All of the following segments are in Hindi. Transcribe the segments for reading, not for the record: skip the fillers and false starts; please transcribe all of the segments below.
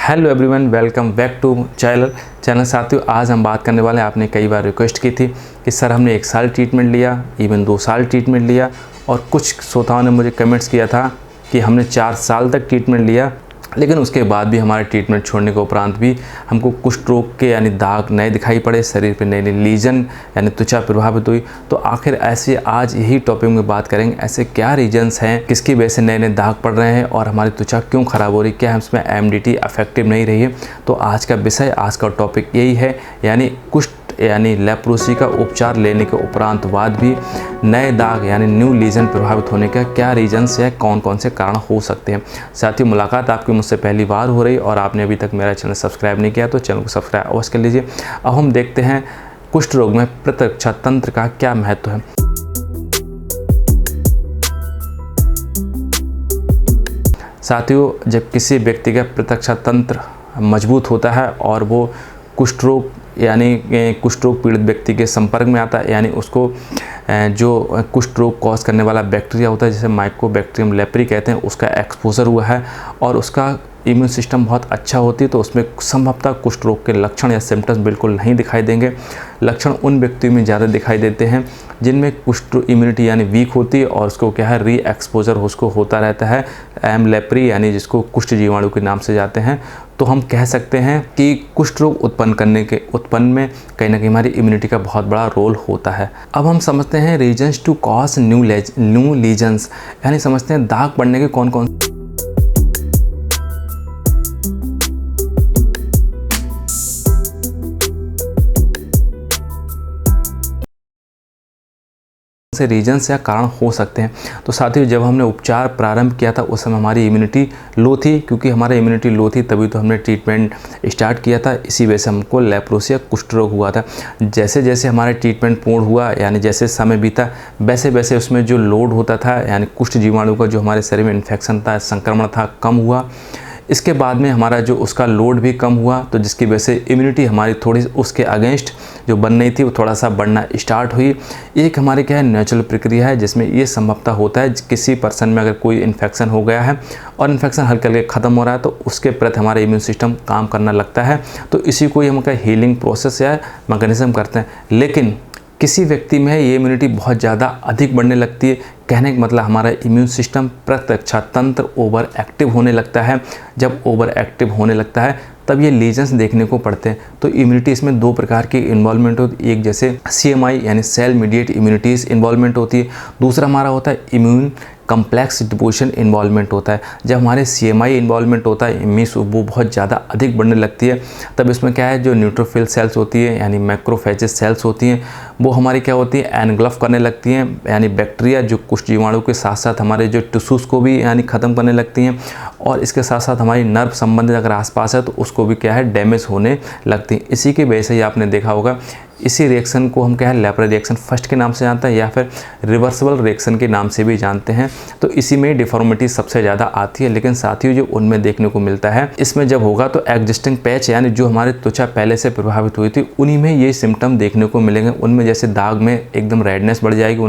Hello everyone, welcome back to channel साथियों। आज हम बात करने वाले हैं, आपने कई बार रिक्वेस्ट की थी कि सर हमने 1 साल ट्रीटमेंट लिया, इवन 2 साल ट्रीटमेंट लिया, और कुछ श्रोताओं ने मुझे कमेंट्स किया था कि हमने 4 साल तक ट्रीटमेंट लिया, लेकिन उसके बाद भी हमारे ट्रीटमेंट छोड़ने के उपरांत भी हमको कुष्ठ रोग के यानी दाग नए दिखाई पड़े, शरीर पे नए नए लीजन यानी त्वचा प्रभावित हुई। तो आखिर ऐसे आज यही टॉपिक में बात करेंगे, ऐसे क्या रीजन्स हैं, किसकी वजह से नए नए दाग पड़ रहे हैं और हमारी त्वचा क्यों ख़राब हो रही है, क्या इसमें एमडीटी इफेक्टिव नहीं रही है। तो आज का विषय, आज का टॉपिक यही है, यानी कुष्ठ यानी लेप्रोसी का उपचार लेने के उपरांत बाद भी नए दाग यानी न्यू लीजन प्रभावित होने का क्या रीजन्स है, कौन कौन से कारण हो सकते हैं। साथियों, मुलाकात आपकी मुझसे पहली बार हो रही और आपने अभी तक मेरा चैनल सब्सक्राइब नहीं किया तो चैनल को सब्सक्राइब अवश्य कर लीजिए। अब हम देखते हैं कुष्ठ रोग में प्रतिरक्षा तंत्र का क्या महत्व है। साथियों, जब किसी व्यक्ति का प्रतिरक्षा तंत्र मजबूत होता है और वो कुष्ठ रोग यानी कुष्ठ रोग पीड़ित व्यक्ति के संपर्क में आता है, यानी उसको जो कुष्ठ रोग कॉज करने वाला बैक्टीरिया होता है, जैसे माइकोबैक्टीरियम लेप्री कहते हैं, उसका एक्सपोजर हुआ है और उसका इम्यून सिस्टम बहुत अच्छा होती है, तो उसमें संभवतः कुष्ठ रोग के लक्षण या सिम्टम्स बिल्कुल नहीं दिखाई देंगे। लक्षण उन व्यक्तियों में ज़्यादा दिखाई देते हैं जिनमें कुष्ठ इम्यूनिटी यानी वीक होती है और उसको क्या है, री एक्सपोजर उसको होता रहता है, एम लेप्री यानी जिसको कुष्ठ जीवाणु के नाम से जाते हैं। तो हम कह सकते हैं कि कुष्ठ रोग उत्पन्न में कहीं ना कहीं हमारी इम्यूनिटी का बहुत बड़ा रोल होता है। अब हम समझते हैं reasons to cause new lesions, यानी समझते हैं दाग पड़ने के कौन कौन से रीजन्स या कारण हो सकते हैं। तो साथियों, जब हमने उपचार प्रारंभ किया था उस समय हमारी इम्यूनिटी लो थी, क्योंकि हमारी इम्यूनिटी लो थी तभी तो हमने ट्रीटमेंट स्टार्ट किया था। इसी वजह से हमको लेप्रोसी या कुष्ठ रोग हुआ था। जैसे जैसे हमारा ट्रीटमेंट पूर्ण हुआ, यानी जैसे समय बीता, वैसे वैसे उसमें जो लोड होता था यानी कुष्ठ जीवाणु का जो हमारे शरीर में इन्फेक्शन था, संक्रमण था, कम हुआ। इसके बाद में हमारा जो उसका लोड भी कम हुआ, तो जिसकी वजह से इम्यूनिटी हमारी थोड़ी उसके अगेंस्ट जो बन रही थी वो थोड़ा सा बढ़ना स्टार्ट हुई। एक हमारी क्या है, नेचुरल प्रक्रिया है जिसमें ये संभवतः होता है किसी पर्सन में अगर कोई इन्फेक्शन हो गया है और इन्फेक्शन हल्के हल्के ख़त्म हो रहा है तो उसके प्रति हमारा इम्यून सिस्टम काम करना लगता है। तो इसी को हम हीलिंग प्रोसेस या मैकेनिज्म करते हैं। लेकिन किसी व्यक्ति में ये इम्यूनिटी बहुत ज़्यादा अधिक बढ़ने लगती है, कहने का मतलब हमारा इम्यून सिस्टम प्रतिरक्षा तंत्र ओवर एक्टिव होने लगता है। जब ओवर एक्टिव होने लगता है तब ये लीजन्स देखने को पड़ते हैं। तो इम्यूनिटी इसमें 2 प्रकार की इन्वॉल्वमेंट होती है, एक जैसे CMI यानी सेल मीडिएट इम्यूनिटीज़ इन्वॉल्वमेंट होती है, दूसरा हमारा होता है इम्यून कम्प्लेक्स डिपोजिशन इन्वॉल्वमेंट होता है। जब हमारे CMI इन्वॉल्वमेंट होता है, इम्यून वो बहुत ज़्यादा अधिक बढ़ने लगती है, तब इसमें क्या है, जो न्यूट्रोफिल सेल्स होती है यानी मैक्रोफेजेस सेल्स होती हैं, वो हमारी क्या होती है, एनग्लफ करने लगती हैं, यानी बैक्टीरिया जो कुष्ठ जीवाणु के साथ साथ हमारे जो टिश्यूज़ को भी यानी ख़त्म करने लगती हैं, और इसके साथ साथ हमारी नर्व संबंधित अगर आसपास है तो उसको भी क्या है, डैमेज होने लगती है। इसी की वजह से ही आपने देखा होगा, इसी रिएक्शन को हम क्या है, लेप्रा रिएक्शन फर्स्ट के नाम से जानते हैं या फिर रिवर्सिबल रिएक्शन के नाम से भी जानते हैं। तो इसी में डिफॉर्मिटी सबसे ज़्यादा आती है। लेकिन साथियों, जो उनमें देखने को मिलता है, इसमें जब होगा तो एग्जिस्टिंग पैच यानी जो हमारी त्वचा पहले से प्रभावित हुई थी उन्हीं में ये सिम्टम देखने को मिलेंगे। उनमें जैसे दाग में एकदम रेडनेस बढ़ जाएगी,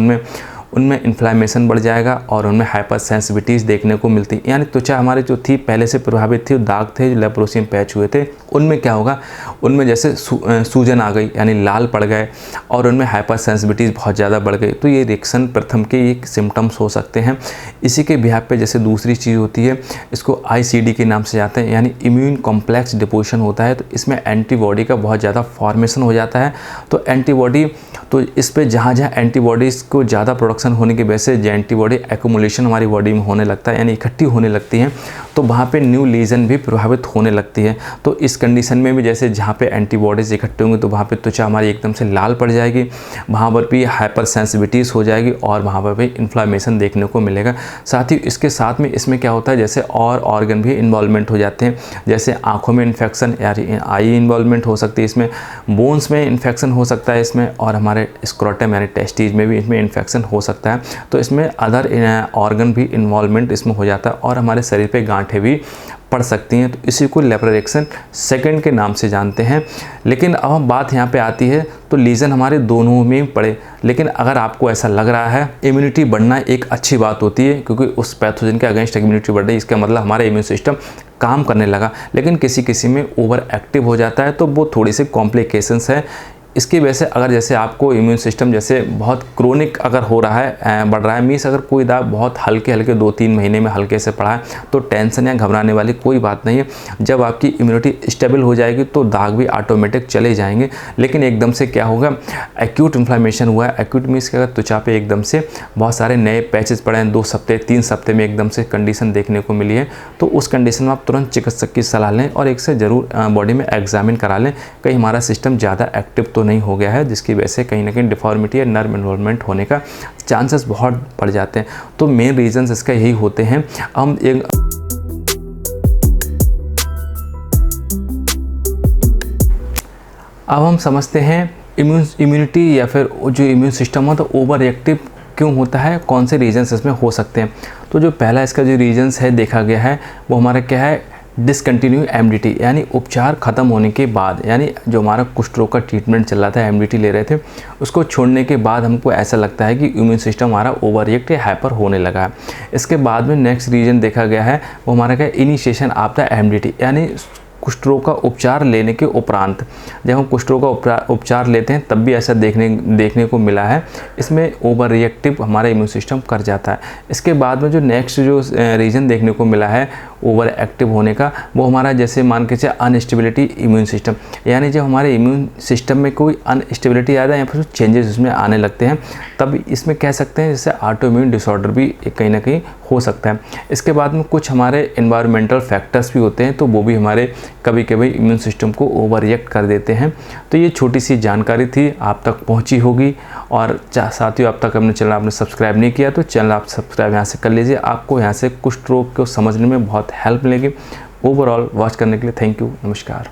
उनमें इन्फ्लामेशन बढ़ जाएगा और उनमें हाइपर सेंसिटिविटीज़ देखने को मिलती है। यानी त्वचा हमारी जो थी पहले से प्रभावित थी, दाग थे जो लेप्रोसी में पैच हुए थे, उनमें क्या होगा, उनमें जैसे सूजन आ गई यानी लाल पड़ गए और उनमें हाइपर सेंसिटिविटीज़ बहुत ज़्यादा बढ़ गई। तो ये रिएक्शन प्रथम के ये सिम्टम्स हो सकते हैं। इसी के बिहाफ पे जैसे दूसरी चीज़ होती है, इसको ICD के नाम से जाते हैं, यानी इम्यून कॉम्प्लेक्स डिपोजिशन होता है। तो इसमें एंटीबॉडी का बहुत ज़्यादा फॉर्मेशन हो जाता है। तो एंटीबॉडी, तो इस पर जहाँ जहाँ एंटीबॉडीज़ को ज़्यादा प्रोडक्शन होने की वजह से जो एंटीबॉडी एक्यूमुलेशन हमारी बॉडी में होने लगता है यानी इकट्ठी होने लगती हैं, तो वहाँ पे न्यू लीजन भी प्रभावित होने लगती है। तो इस कंडीशन में भी जैसे जहाँ पे एंटीबॉडीज़ इकट्ठे होंगे तो वहाँ पे त्वचा हमारी एकदम से लाल पड़ जाएगी, वहाँ पर भी हाइपर सेंसिटिविटीज़ हो जाएगी और वहाँ पर भी इन्फ्लामेशन देखने को मिलेगा। साथ ही इसके साथ में इसमें क्या होता है, जैसे और ऑर्गन भी इन्वॉल्वमेंट हो जाते हैं, जैसे आँखों में इन्फेक्शन यानी आई इन्वॉल्वमेंट हो सकती है, इसमें बोन्स में इन्फेक्शन हो सकता है इसमें, और हमारे स्क्रोटम यानी टेस्टिस में भी इसमें इन्फेक्शन हो सकता है। तो इसमें अदर ऑर्गन भी इन्वॉल्वमेंट इसमें हो जाता है और हमारे शरीर पे गांठें भी पड़ सकती हैं। तो इसी को लेप्रा रिएक्शन सेकंड के नाम से जानते हैं। लेकिन अब बात यहाँ पे आती है, तो लीजन हमारे दोनों में पड़े, लेकिन अगर आपको ऐसा लग रहा है, इम्यूनिटी बढ़ना एक अच्छी बात होती है, क्योंकि उस पैथोजन के अगेंस्ट इम्यूनिटी बढ़ रही है, इसका मतलब हमारा इम्यून सिस्टम काम करने लगा, लेकिन किसी किसी में ओवर एक्टिव हो जाता है, तो वो थोड़ी सी कॉम्प्लिकेशंस है। इसकी वजह से अगर जैसे आपको इम्यून सिस्टम जैसे बहुत क्रोनिक अगर हो रहा है, बढ़ रहा है, मीन्स अगर कोई दाग बहुत हल्के 2-3 महीने में हल्के से पड़ा है, तो टेंशन या घबराने वाली कोई बात नहीं है। जब आपकी इम्यूनिटी स्टेबल हो जाएगी तो दाग भी ऑटोमेटिक चले जाएंगे। लेकिन एकदम से क्या होगा, एक्यूट इन्फ्लेमेशन हुआ है। एक्यूट मीन्स कि अगर त्वचा पे एकदम से बहुत सारे नए पैचेस पड़े हैं, 2 हफ्ते 3 हफ्ते में एकदम से कंडीशन देखने को मिली है, तो उस कंडीशन में आप तुरंत चिकित्सक की सलाह लें और एक से ज़रूर बॉडी में एग्जामिन करा लें, कहीं हमारा सिस्टम ज़्यादा एक्टिव तो नहीं हो गया है, जिसकी वजह से कहीं ना कहीं डिफॉर्मिटी या नर्व इन्वॉल्वमेंट होने का चांसेस बहुत बढ़ जाते हैं। तो मेन रीजंस इसका यही होते हैं। हम एक अब हम समझते हैं इम्यूनिटी या फिर जो इम्यून सिस्टम होता है ओवर रिएक्टिव क्यों होता है, कौन से रीजंस इसमें हो सकते हैं। तो जो पहला इसका जो रीजंस है देखा गया है वो हमारा क्या है, डिसकंटिन्यू एमडीटी, यानी उपचार ख़त्म होने के बाद, यानी जो हमारा कुष्ठ रोग का ट्रीटमेंट चल रहा था, एमडीटी ले रहे थे, उसको छोड़ने के बाद हमको ऐसा लगता है कि इम्यून सिस्टम हमारा ओवर रिएक्ट या हाइपर होने लगा है। इसके बाद में नेक्स्ट रीजन देखा गया है वो हमारा क्या, इनिशिएशन ऑफ द एमडीटी, यानी कुष्ठ रोग का उपचार लेने के उपरांत, जब हम कुष्ठ रोग का उपचार लेते हैं तब भी ऐसा देखने को मिला है, इसमें ओवर रिएक्टिव हमारा इम्यून सिस्टम कर जाता है। इसके बाद में जो नेक्स्ट जो रीजन देखने को मिला है ओवर एक्टिव होने का, वो हमारा जैसे मान के चलिए अनस्टेबिलिटी इम्यून सिस्टम, यानी जब हमारे इम्यून सिस्टम में कोई अनस्टेबिलिटी आ जाए या फिर चेंजेस उसमें आने लगते हैं, तब इसमें कह सकते हैं जैसे ऑटो इम्यून डिसऑर्डर भी कहीं ना कहीं हो सकता है। इसके बाद में कुछ हमारे एनवायरमेंटल फैक्टर्स भी होते हैं, तो वो भी हमारे कभी कभी इम्यून सिस्टम को ओवर रिएक्ट कर देते हैं। तो ये छोटी सी जानकारी थी, आप तक पहुंची होगी। और साथियों, अब तक अपने चैनल आपने सब्सक्राइब नहीं किया तो चैनल आप सब्सक्राइब यहाँ से कर लीजिए, आपको यहाँ से कुष्ठ रोग को समझने में बहुत हेल्प मिलेगी। ओवरऑल वॉच करने के लिए थैंक यू, नमस्कार।